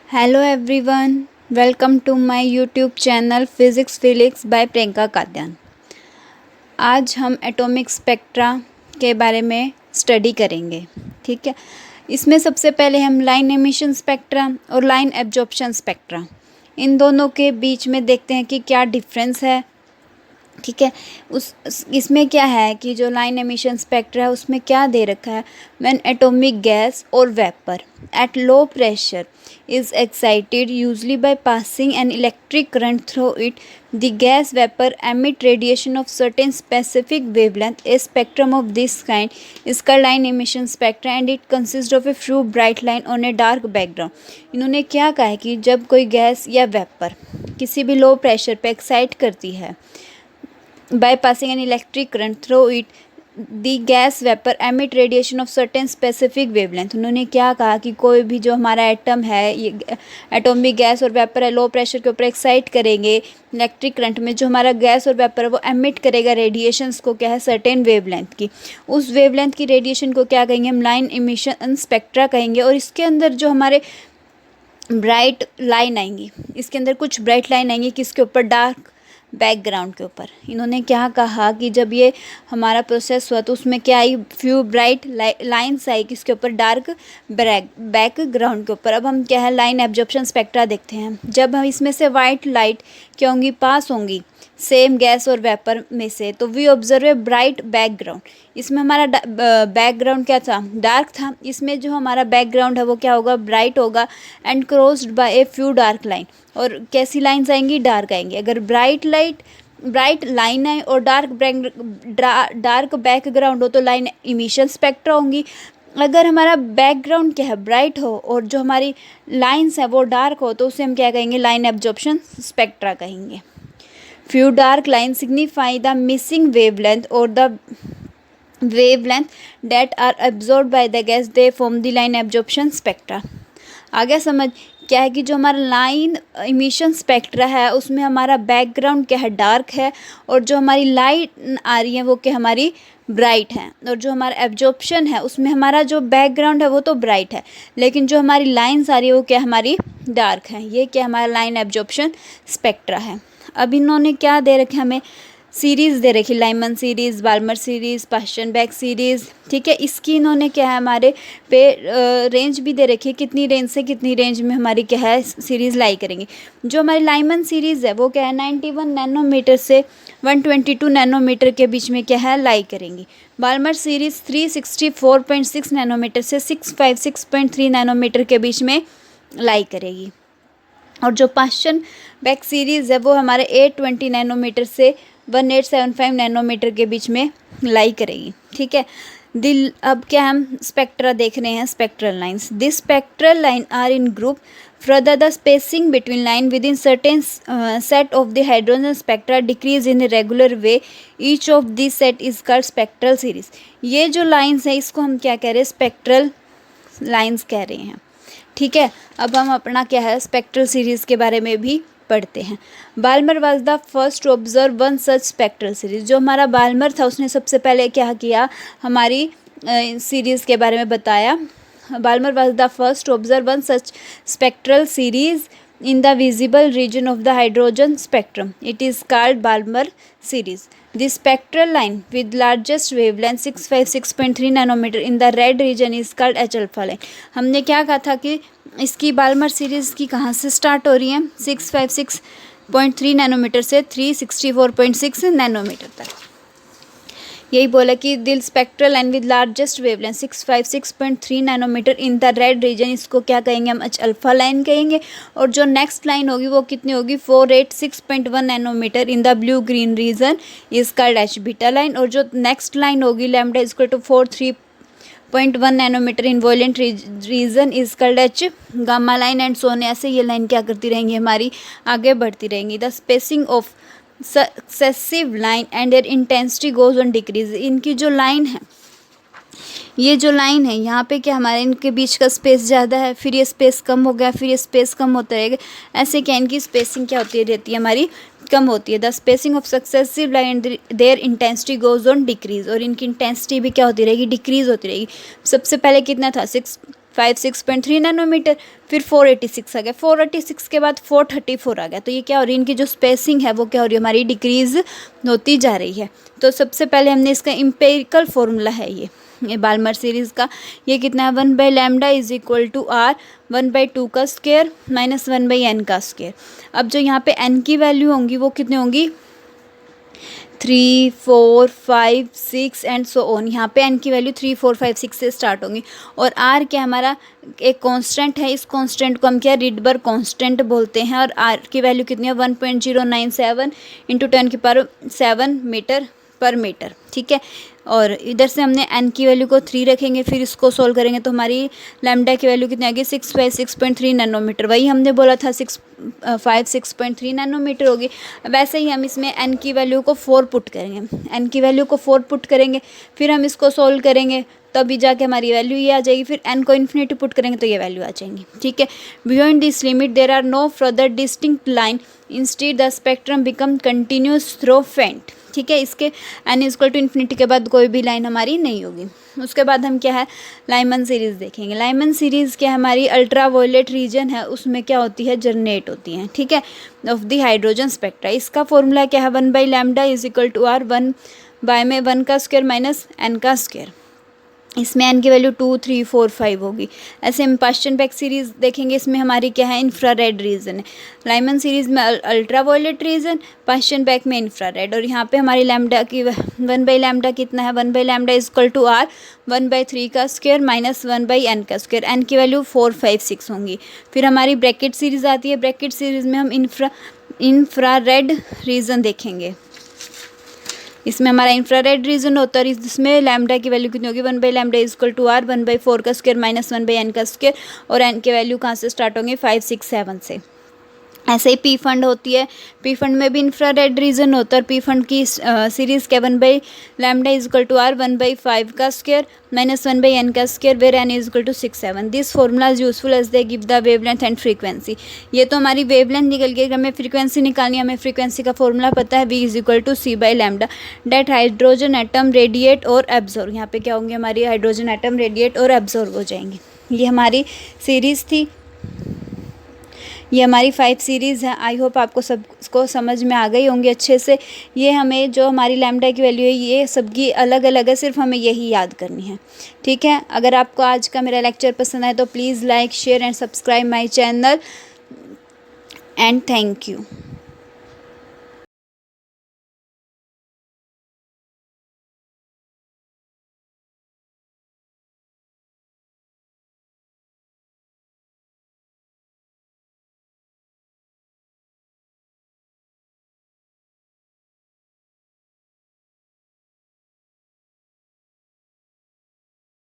Hello everyone, welcome to my YouTube channel physics Felix by Priyanka Katyan. आज हम atomic spectra के बारे में स्टडी करेंगे। ठीक है, इसमें सबसे पहले हम लाइन एमिशन स्पेक्ट्रा और लाइन एब्जॉर्प्शन स्पेक्ट्रा इन दोनों के बीच में देखते हैं कि क्या डिफरेंस है। ठीक है, इसमें क्या है कि जो लाइन एमिशन स्पेक्ट्रा है उसमें क्या दे रखा है, व्हेन एटॉमिक गैस और vapour at low pressure is excited usually by passing an electric current through it, the gas vapor emit radiation of certain specific wavelength. A spectrum of this kind is called line emission spectra and it consists of a few bright line on a dark background. इन्होंने क्या कहा है कि जब कोई gas या vapour किसी भी लो प्रेशर पे एक्साइट करती है by passing an electric current through it, the gas vapour emit radiation of certain specific wavelength. उन्होंने क्या कहा कि कोई भी जो हमारा एटम है, ये एटॉमिक गैस और वेपर है, लो प्रेशर के ऊपर एक्साइट करेंगे इलेक्ट्रिक करंट में, जो हमारा गैस और वेपर है वो एमिट करेगा रेडिएशंस को, क्या है, सर्टेन वेवलेंथ की। उस वेवलेंथ की रेडिएशन को क्या कहेंगे हम, लाइन इमिशन स्पेक्ट्रा कहेंगे। और इसके अंदर जो हमारे ब्राइट लाइन आएंगी, इसके अंदर कुछ ब्राइट लाइन आएंगी किसके ऊपर, डार्क बैकग्राउंड के ऊपर। इन्होंने क्या कहा कि जब ये हमारा प्रोसेस हुआ तो उसमें क्या आई, फ्यू ब्राइट लाइन्स आई किसके ऊपर, डार्क बैकग्राउंड के ऊपर। अब हम क्या है लाइन एब्जॉर्प्शन स्पेक्ट्रा देखते हैं। जब हम इसमें से वाइट लाइट क्या होंगी, पास होंगी सेम गैस और वेपर में से, तो we observe a bright background. इसमें हमारा बैकग्राउंड क्या था, डार्क था। इसमें जो हमारा बैकग्राउंड है वो क्या होगा, ब्राइट होगा and crossed by a few dark line. और कैसी लाइन्स आएंगी, डार्क आएंगी। अगर ब्राइट लाइन आए और डार्क बैकग्राउंड हो तो लाइन इमिशन स्पेक्ट्रा होंगी। अगर हमारा बैकग्राउंड क्या है, ब्राइट हो और जो हमारी लाइन्स है वो डार्क हो तो उसे हम क्या कहेंगे, लाइन एब्जॉर्प्शन स्पेक्ट्रा कहेंगे। Few dark lines signify the missing wavelength or the wavelength that are absorbed by the gas. They form the line absorption spectra. आगे समझ क्या है कि जो हमारा लाइन इमिशन स्पेक्ट्रा है उसमें हमारा बैकग्राउंड क्या है, डार्क है, और जो हमारी लाइट आ रही है वो क्या हमारी ब्राइट है। और जो हमारा एब्जॉर्प्शन है उसमें हमारा जो बैकग्राउंड है वो तो ब्राइट है, लेकिन जो हमारी लाइन्स आ रही है वो क्या हमारी डार्क है। ये क्या हमारा लाइन एब्जॉर्प्शन स्पेक्ट्रा है। अब इन्होंने क्या दे रखे, हमें सीरीज़ दे रखी, लाइमन सीरीज़, बाल्मर सीरीज़, पास्टनबैक सीरीज़। ठीक है, इसकी इन्होंने क्या है हमारे पे रेंज भी दे रखी है, कितनी रेंज से कितनी रेंज में हमारी क्या है सीरीज़ लाई करेंगे। जो हमारी लाइमन सीरीज़ है वो क्या है 91 नैनोमीटर से 122 नैनोमीटर के बीच में क्या है लाई करेंगी। बाल्मर सीरीज़ 364.6 नैनोमीटर से 656.3 नैनोमीटर के बीच में लाई करेगी। और जो पास्टनबैक सीरीज़ है वो हमारे 820 नैनोमीटर से 1875 नैनोमीटर के बीच में लाई करेगी। ठीक है, अब क्या हम स्पेक्ट्रा देख रहे हैं, spectral lines. This spectral line are in group, further the spacing between line within certain set of the hydrogen spectra decrease in a regular way. Each of these set is called spectral series. ये जो lines है इसको हम क्या कह रहे हैं, spectral lines कह रहे हैं। ठीक है, अब हम अपना क्या है स्पेक्ट्रल सीरीज़ के बारे में भी पढ़ते हैं। Balmer was the first to observe one such spectral series. जो हमारा बाल्मर था उसने सबसे पहले क्या किया, हमारी सीरीज़ के बारे में बताया। Balmer was the first to observe one such spectral series in the visible region of the hydrogen spectrum. It is called Balmer series. The spectral line with largest wavelength 656.3 nanometer in the red region is called H alpha line. हमने क्या कहा था कि इसकी Balmer series की कहाँ से start हो रही है, 656.3 नैनोमीटर से 364.6 नैनोमीटर तक। यही बोला कि the spectral line with largest wavelength 656.3 nanometre in the red region, इसको क्या कहेंगे हम, एच अल्फा लाइन कहेंगे। और जो नेक्स्ट लाइन होगी वो कितनी होगी, 486.1 nanometre in the blue green region is called H beta line. और जो नेक्स्ट लाइन होगी lambda is equal to 43.1 nanometre in violet region is called H gamma line. And so on, ऐसे ये लाइन क्या करती रहेंगी, हमारी आगे बढ़ती रहेंगी। The spacing of successive line and their intensity goes on decrease. इनकी जो लाइन है, ये जो लाइन है यहाँ पे क्या हमारे इनके बीच का स्पेस ज़्यादा है, फिर ये स्पेस कम हो गया, फिर ये स्पेस कम होता रहेगा। ऐसे क्या इनकी स्पेसिंग क्या होती रहती है हमारी, कम होती है। The spacing of successive line their intensity goes on decrease. और इनकी इंटेंसिटी भी क्या होती रहेगी, डिक्रीज होती रहेगी। सबसे पहले कितना था, 56.3 नैनोमीटर, फिर 486 आ गया, 486 के बाद 434 आ गया। तो ये क्या हो रही है, इनकी जो स्पेसिंग है वो क्या हो रही है, हमारी डिक्रीज़ होती जा रही है। तो सबसे पहले हमने इसका एम्पिरिकल फॉर्मूला है ये बाल्मर सीरीज़ का, ये कितना है, 1/λ इज इक्वल टू आर 1/2 का स्क्वायर माइनस 1/n का स्क्वायर। अब जो यहाँ पे n की वैल्यू होंगी वो कितनी होंगी, 3, 4, 5, 6 एंड सो ऑन। यहाँ पे n की वैल्यू 3, 4, 5, 6 से स्टार्ट होंगी। और r क्या हमारा एक कांस्टेंट है, इस कांस्टेंट को हम क्या रिडबर्ग कांस्टेंट बोलते हैं। और r की वैल्यू कितनी है, 1.097 इंटू 10⁷ मीटर पर मीटर, ठीक है। और इधर से हमने n की वैल्यू को 3 रखेंगे, फिर इसको सोल्व करेंगे तो हमारी लैम्डा की वैल्यू कितनी आएगी, 6/6.3 नैनोमीटर। वही हमने बोला था 6.3 नैनोमीटर होगी। वैसे ही हम इसमें n की वैल्यू को 4 पुट करेंगे, n की वैल्यू को 4 पुट करेंगे, फिर हम इसको सोल्व करेंगे तभी जाके हमारी वैल्यू ये आ जाएगी। फिर n को इन्फिनिटी पुट करेंगे तो ये वैल्यू आ जाएंगी, ठीक है। Beyond this limit there are no further distinct line, instead the spectrum become continuous through faint, ठीक है। इसके n इक्वल टू इन्फिनिटी के बाद कोई भी लाइन हमारी नहीं होगी। उसके बाद हम क्या है, लाइमन सीरीज़ देखेंगे। लाइमन सीरीज़ क्या हमारी अल्ट्रा वायलेट रीजन है, उसमें क्या होती है, जनरेट होती हैं, ठीक है, ऑफ द हाइड्रोजन स्पेक्ट्रा। इसका फॉर्मूला क्या है, 1/λ इज इक्वल टू आर 1/1 का स्क्वायर माइनस n का स्क्वायर। इसमें n की वैल्यू 2, 3, 4, 5 होगी। ऐसे हम पाश्चन बैक सीरीज़ देखेंगे, इसमें हमारी क्या है, इंफ्रारेड रीजन है। लाइमन सीरीज़ में अल्ट्रा वायलेट रीजन, पाश्चन बैक में इंफ्रारेड। और यहाँ पे हमारी लैम्डा की 1/λ कितना है, 1/λ इज इक्वल टू आर 1/3 का स्क्वायर माइनस 1/n का स्क्वायर। n की वैल्यू 4, 5, 6 होंगी। फिर हमारी ब्रैकेट सीरीज़ आती है। ब्रैकेट सीरीज़ में हम इंफ्रारेड रीजन देखेंगे। इसमें हमारा इंफ्रारेड रीजन होता है, इसमें लैम्डा की वैल्यू कितनी होगी, 1/λ इज इक्वल टू आर 1/4 का स्क्वायर माइनस 1/n का स्क्वायर। और n की वैल्यू कहाँ से स्टार्ट होंगे, 5, 6, 7 से। ऐसे ही पी फंड होती है, पी फंड में भी इंफ्रारेड रीजन होता है। पी फंड की सीरीज़ क्या, 1/λ इज इक्वल टू आर 1/5 का स्क्वायर माइनस 1/n का square where n is equal to 6, 7। This formula is useful as they give the wavelength and frequency. ये तो हमारी वेवलेंथ निकल गई, हमें फ्रीक्वेंसी निकालनी है। हमें फ्रीक्वेंसी का फॉर्मूला पता है, v is equal to c/λ। That hydrogen atom radiate और एब्जॉर्ब, यहाँ पे क्या होंगे, हमारी हाइड्रोजन एटम रेडिएट और एब्जॉर्ब हो जाएंगे। ये हमारी सीरीज़ थी, ये हमारी 5 सीरीज़ है। आई होप आपको सबको समझ में आ गई होंगी अच्छे से। ये हमें जो हमारी लैम्डा की वैल्यू है ये सबकी अलग अलग है, सिर्फ हमें यही याद करनी है, ठीक है। अगर आपको आज का मेरा लेक्चर पसंद आए तो please like, share and subscribe my channel and thank you.